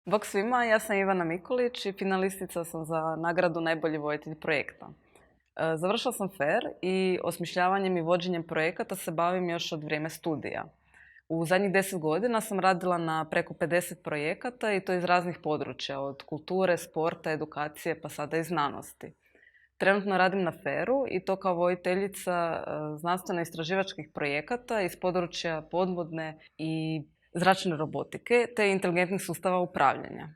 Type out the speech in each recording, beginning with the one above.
Bok svima, ja sam Ivana Mikulić i finalistica sam za nagradu Najbolji voditelj projekta. Završila sam FAIR i osmišljavanjem i vođenjem projekata se bavim još od vrijeme studija. U zadnjih 10 godina sam radila na preko 50 projekata i to iz raznih područja, od kulture, sporta, edukacije pa sada i znanosti. Trenutno radim na FAIR-u i to kao voditeljica znanstveno-istraživačkih projekata iz područja podvodne i zračne robotike te inteligentnih sustava upravljanja.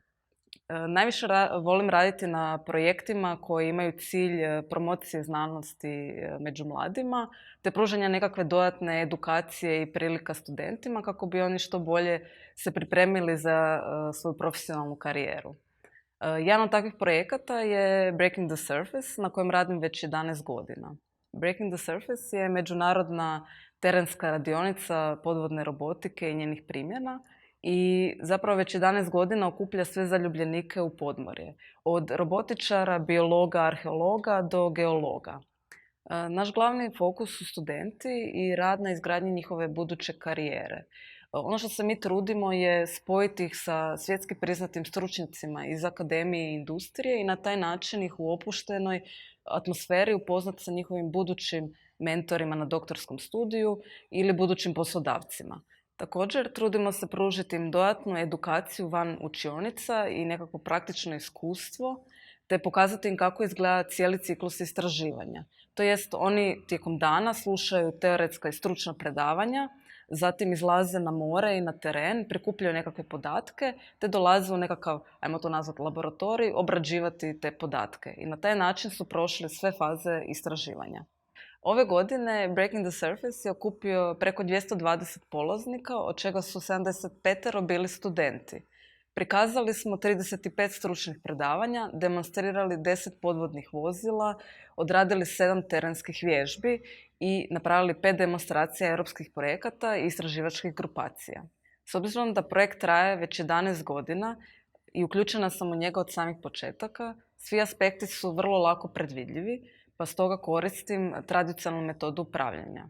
Najviše volim raditi na projektima koji imaju cilj promocije znanosti među mladima te pružanja nekakve dodatne edukacije i prilika studentima kako bi oni što bolje se pripremili za svoju profesionalnu karijeru. Jedan od takvih projekata je Breaking the Surface na kojem radim već 11 godina. Breaking the Surface je međunarodna terenska radionica podvodne robotike i njenih primjena i zapravo već 11 godina okuplja sve zaljubljenike u podmorje, od robotičara, biologa, arheologa do geologa. Naš glavni fokus su studenti i rad na izgradnji njihove buduće karijere. Ono što se mi trudimo je spojiti ih sa svjetski priznatim stručnjacima iz akademije i industrije i na taj način ih u opuštenoj atmosferi upoznati sa njihovim budućim mentorima na doktorskom studiju ili budućim poslodavcima. Također, trudimo se pružiti im dodatnu edukaciju van učionica i nekako praktično iskustvo, te pokazati im kako izgleda cijeli ciklus istraživanja. To jest, oni tijekom dana slušaju teoretska i stručna predavanja, zatim izlaze na more i na teren, prikupljaju nekakve podatke, te dolaze u nekakav, ajmo to nazvati, laboratorij, obrađivati te podatke. I na taj način su prošli sve faze istraživanja. Ove godine Breaking the Surface je okupio preko 220 polaznika, od čega su 75 bili studenti. Prikazali smo 35 stručnih predavanja, demonstrirali 10 podvodnih vozila, odradili 7 terenskih vježbi i napravili 5 demonstracija europskih projekata i istraživačkih grupacija. S obzirom da projekt traje već 11 godina i uključena sam u njega od samih početaka, svi aspekti su vrlo lako predvidljivi, pa stoga koristim tradicionalnu metodu upravljanja.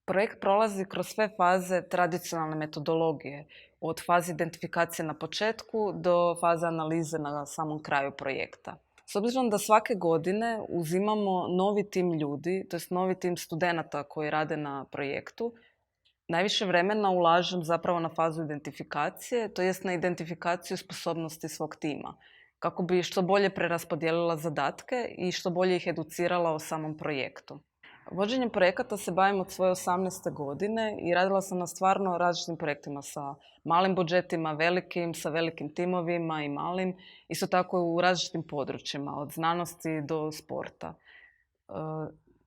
Projekt prolazi kroz sve faze tradicionalne metodologije, od faze identifikacije na početku do faze analize na samom kraju projekta. S obzirom da svake godine uzimamo novi tim ljudi, to jest novi tim studenata koji rade na projektu, najviše vremena ulažem zapravo na fazu identifikacije, to jest na identifikaciju sposobnosti svog tima, kako bi što bolje preraspodijelila zadatke i što bolje ih educirala o samom projektu. Vođenjem projekata se bavim od svoje 18. godine i radila sam na stvarno različitim projektima sa malim budžetima, velikim, sa velikim timovima i malim, isto tako u različitim područjima, od znanosti do sporta.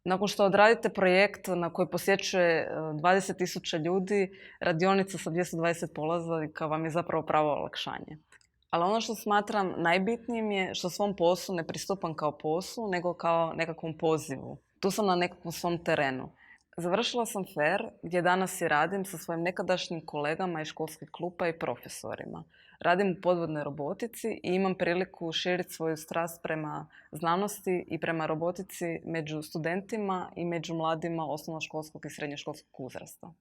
Nakon što odradite projekt na koji posjećuje 20.000 ljudi, radionica sa 220 polaznika vam je zapravo pravo olakšanje. Ali ono što smatram najbitnijim je što svom poslu ne pristupam kao poslu, nego kao nekakvom pozivu. Tu sam na nekakvom svom terenu. Završila sam FAIR gdje danas i radim sa svojim nekadašnjim kolegama iz školskih klupa i profesorima. Radim u podvodnoj robotici i imam priliku širiti svoju strast prema znanosti i prema robotici među studentima i među mladima osnovnoškolskog i srednjoškolskog uzrasta.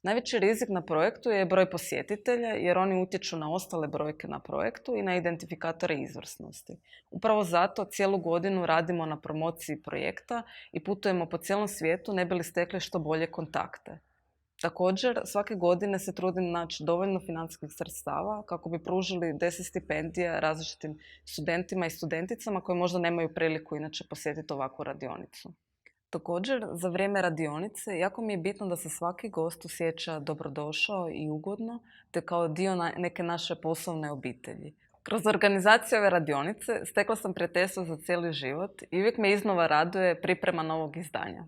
Najveći rizik na projektu je broj posjetitelja jer oni utječu na ostale brojke na projektu i na identifikatore izvrsnosti. Upravo zato cijelu godinu radimo na promociji projekta i putujemo po cijelom svijetu ne bi li stekli što bolje kontakte. Također, svake godine se trudim naći dovoljno financijskih sredstava kako bi pružili 10 stipendija različitim studentima i studenticama koji možda nemaju priliku inače posjetiti ovakvu radionicu. Također, za vrijeme radionice jako mi je bitno da se svaki gost osjeća dobrodošao i ugodno, te kao dio neke naše poslovne obitelji. Kroz organizaciju ove radionice stekla sam prijateljstvo za cijeli život i uvijek me iznova raduje priprema novog izdanja.